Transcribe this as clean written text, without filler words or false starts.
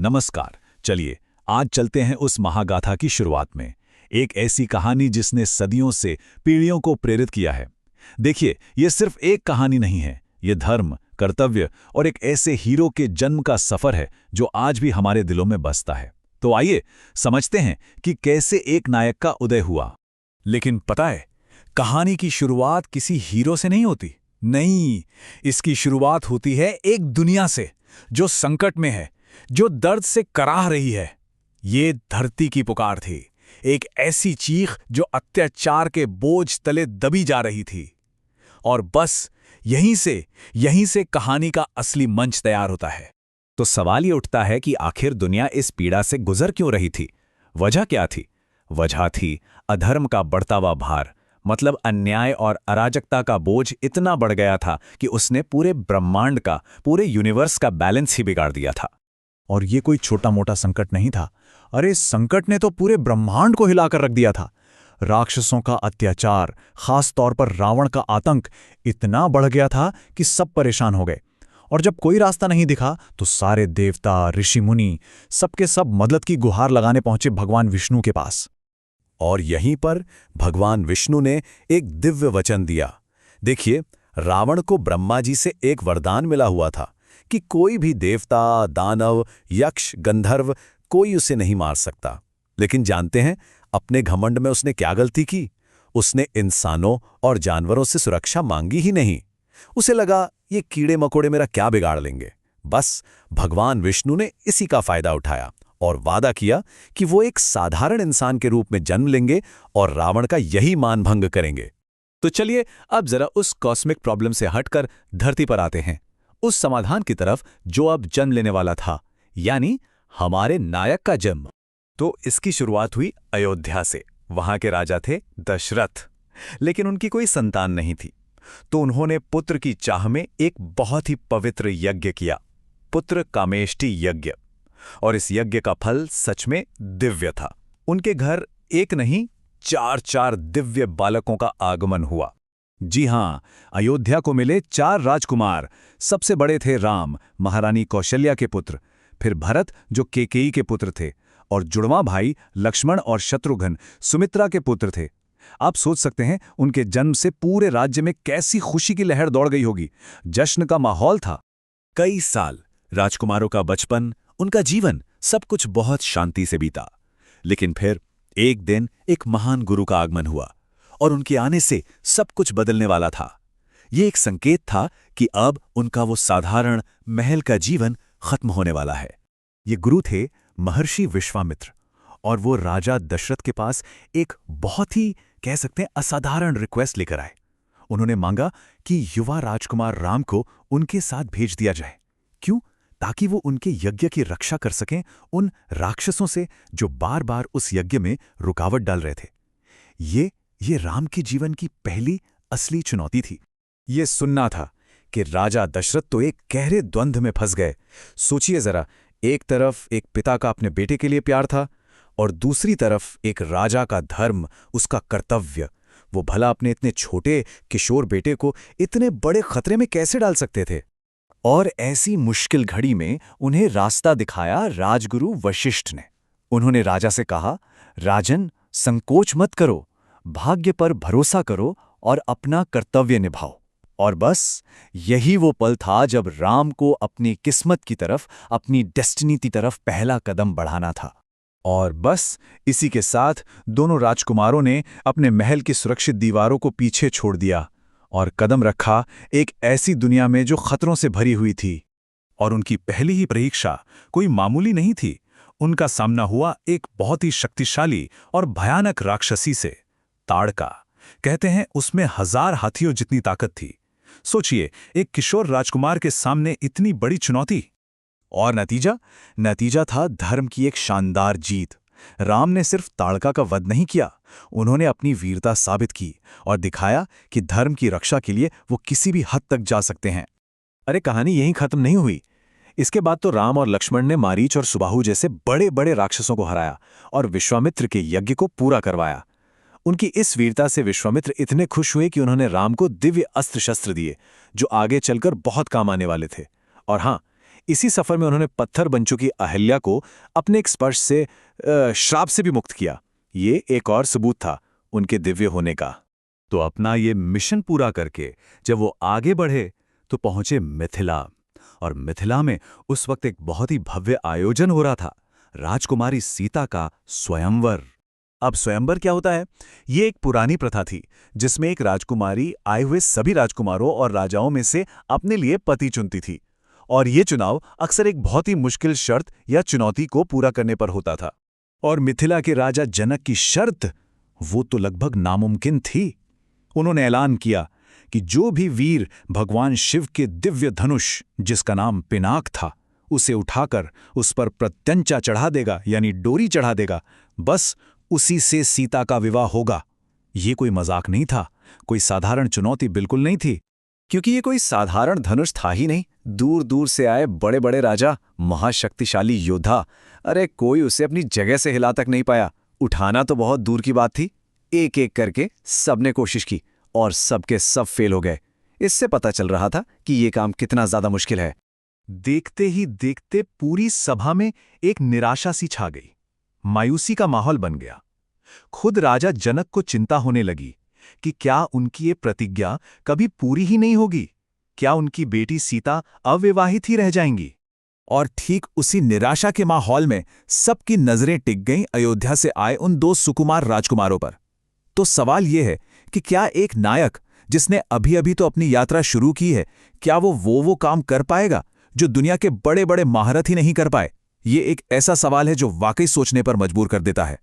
नमस्कार। चलिए आज चलते हैं उस महागाथा की शुरुआत में। एक ऐसी कहानी जिसने सदियों से पीढ़ियों को प्रेरित किया है। देखिए, ये सिर्फ एक कहानी नहीं है, ये धर्म, कर्तव्य और एक ऐसे हीरो के जन्म का सफर है जो आज भी हमारे दिलों में बसता है। तो आइए समझते हैं कि कैसे एक नायक का उदय हुआ। लेकिन पता है, कहानी की शुरुआत किसी हीरो से नहीं होती। नहीं, इसकी शुरुआत होती है एक दुनिया से जो संकट में है, जो दर्द से कराह रही है। ये धरती की पुकार थी, एक ऐसी चीख जो अत्याचार के बोझ तले दबी जा रही थी। और बस यहीं से कहानी का असली मंच तैयार होता है। तो सवाल ये उठता है कि आखिर दुनिया इस पीड़ा से गुजर क्यों रही थी? वजह क्या थी? वजह थी अधर्म का बढ़ता हुआ भार। मतलब अन्याय और अराजकता का बोझ इतना बढ़ गया था कि उसने पूरे ब्रह्मांड का, पूरे यूनिवर्स का बैलेंस ही बिगाड़ दिया था। और ये कोई छोटा मोटा संकट नहीं था। अरे, इस संकट ने तो पूरे ब्रह्मांड को हिलाकर रख दिया था। राक्षसों का अत्याचार, खास तौर पर रावण का आतंक इतना बढ़ गया था कि सब परेशान हो गए। और जब कोई रास्ता नहीं दिखा तो सारे देवता, ऋषि मुनि सबके सब मदद की गुहार लगाने पहुंचे भगवान विष्णु के पास। और यहीं पर भगवान विष्णु ने एक दिव्य वचन दिया। देखिए, रावण को ब्रह्मा जी से एक वरदान मिला हुआ था कि कोई भी देवता, दानव, यक्ष, गंधर्व कोई उसे नहीं मार सकता। लेकिन जानते हैं अपने घमंड में उसने क्या गलती की? उसने इंसानों और जानवरों से सुरक्षा मांगी ही नहीं। उसे लगा ये कीड़े मकोड़े मेरा क्या बिगाड़ लेंगे। बस भगवान विष्णु ने इसी का फायदा उठाया और वादा किया कि वो एक साधारण इंसान के रूप में जन्म लेंगे और रावण का यही मानभंग करेंगे। तो चलिए अब जरा उस कॉस्मिक प्रॉब्लम से हटकर धरती पर आते हैं, उस समाधान की तरफ जो अब जन्म लेने वाला था, यानी हमारे नायक का जन्म। तो इसकी शुरुआत हुई अयोध्या से। वहां के राजा थे दशरथ, लेकिन उनकी कोई संतान नहीं थी। तो उन्होंने पुत्र की चाह में एक बहुत ही पवित्र यज्ञ किया, पुत्र कामेष्टि यज्ञ। और इस यज्ञ का फल सच में दिव्य था। उनके घर एक नहीं, चार दिव्य बालकों का आगमन हुआ। जी हां, अयोध्या को मिले 4 राजकुमार। सबसे बड़े थे राम, महारानी कौशल्या के पुत्र, फिर भरत जो कैकेयी के पुत्र थे, और जुड़वां भाई लक्ष्मण और शत्रुघ्न सुमित्रा के पुत्र थे। आप सोच सकते हैं उनके जन्म से पूरे राज्य में कैसी खुशी की लहर दौड़ गई होगी। जश्न का माहौल था। कई साल राजकुमारों का बचपन, उनका जीवन, सब कुछ बहुत शांति से बीता। लेकिन फिर एक दिन एक महान गुरु का आगमन हुआ और उनके आने से सब कुछ बदलने वाला था। ये एक संकेत था कि अब उनका वो साधारण महल का जीवन खत्म होने वाला है। ये गुरु थे महर्षि विश्वामित्र, और वो राजा दशरथ के पास एक बहुत ही, कह सकते हैं, असाधारण रिक्वेस्ट लेकर आए। उन्होंने मांगा कि युवा राजकुमार राम को उनके साथ भेज दिया जाए। क्यों? ताकि वो उनके यज्ञ की रक्षा कर सकें उन राक्षसों से जो बार बार उस यज्ञ में रुकावट डाल रहे थे। ये राम के जीवन की पहली असली चुनौती थी। ये सुनना था कि राजा दशरथ तो एक गहरे द्वंद्व में फंस गए। सोचिए जरा, एक तरफ एक पिता का अपने बेटे के लिए प्यार था, और दूसरी तरफ एक राजा का धर्म, उसका कर्तव्य। वो भला अपने इतने छोटे किशोर बेटे को इतने बड़े खतरे में कैसे डाल सकते थे? और ऐसी मुश्किल घड़ी में उन्हें रास्ता दिखाया राजगुरु वशिष्ठ ने। उन्होंने राजा से कहा, राजन, संकोच मत करो, भाग्य पर भरोसा करो और अपना कर्तव्य निभाओ। और बस यही वो पल था जब राम को अपनी किस्मत की तरफ, अपनी डेस्टिनी की तरफ पहला कदम बढ़ाना था। और बस इसी के साथ दोनों राजकुमारों ने अपने महल की सुरक्षित दीवारों को पीछे छोड़ दिया और कदम रखा एक ऐसी दुनिया में जो खतरों से भरी हुई थी। और उनकी पहली ही परीक्षा कोई मामूली नहीं थी। उनका सामना हुआ एक बहुत ही शक्तिशाली और भयानक राक्षसी से, ताड़का। कहते हैं उसमें 1000 हाथियों जितनी ताकत थी। सोचिए, एक किशोर राजकुमार के सामने इतनी बड़ी चुनौती। और नतीजा था धर्म की एक शानदार जीत। राम ने सिर्फ ताड़का का वध नहीं किया, उन्होंने अपनी वीरता साबित की और दिखाया कि धर्म की रक्षा के लिए वो किसी भी हद तक जा सकते हैं। अरे, कहानी यहीं खत्म नहीं हुई। इसके बाद तो राम और लक्ष्मण ने मारीच और सुबाहु जैसे बड़े बड़े राक्षसों को हराया और विश्वामित्र के यज्ञ को पूरा करवाया। उनकी इस वीरता से विश्वामित्र इतने खुश हुए कि उन्होंने राम को दिव्य अस्त्र शस्त्र दिए जो आगे चलकर बहुत काम आने वाले थे। और हाँ, इसी सफर में उन्होंने पत्थर बन चुकी अहिल्या को अपने एक स्पर्श से श्राप से भी मुक्त किया। ये एक और सबूत था उनके दिव्य होने का। तो अपना ये मिशन पूरा करके जब वो आगे बढ़े तो पहुंचे मिथिला। और मिथिला में उस वक्त एक बहुत ही भव्य आयोजन हो रहा था, राजकुमारी सीता का स्वयंवर। अब स्वयंवर क्या होता है? ये एक पुरानी प्रथा थी जिसमें एक राजकुमारी आए हुए सभी राजकुमारों और राजाओं में से अपने लिए पति चुनती थी, और ये चुनाव अक्सर एक बहुत ही मुश्किल शर्त या चुनौती को पूरा करने पर होता था। और मिथिला के राजा जनक की शर्त वो तो लगभग नामुमकिन थी। उन्होंने ऐलान किया कि जो भी वीर भगवान शिव के दिव्य धनुष, जिसका नाम पिनाक था, उसे उठाकर उस पर प्रत्यंचा चढ़ा देगा, यानी डोरी चढ़ा देगा, बस उसी से सीता का विवाह होगा। ये कोई मजाक नहीं था, कोई साधारण चुनौती बिल्कुल नहीं थी, क्योंकि ये कोई साधारण धनुष था ही नहीं। दूर दूर से आए बड़े बड़े राजा, महाशक्तिशाली योद्धा, अरे कोई उसे अपनी जगह से हिला तक नहीं पाया। उठाना तो बहुत दूर की बात थी। एक एक करके सबने कोशिश की और सबके सब फेल हो गए। इससे पता चल रहा था कि ये काम कितना ज्यादा मुश्किल है। देखते ही देखते पूरी सभा में एक निराशा सी छा गई, मायूसी का माहौल बन गया। खुद राजा जनक को चिंता होने लगी कि क्या उनकी ये प्रतिज्ञा कभी पूरी ही नहीं होगी? क्या उनकी बेटी सीता अविवाहित ही रह जाएंगी? और ठीक उसी निराशा के माहौल में सबकी नजरें टिक गईं अयोध्या से आए उन 2 सुकुमार राजकुमारों पर। तो सवाल यह है कि क्या एक नायक जिसने अभी अभी तो अपनी यात्रा शुरू की है, क्या वो काम कर पाएगा जो दुनिया के बड़े बड़े महारथ ही नहीं कर पाए? ये एक ऐसा सवाल है जो वाकई सोचने पर मजबूर कर देता है।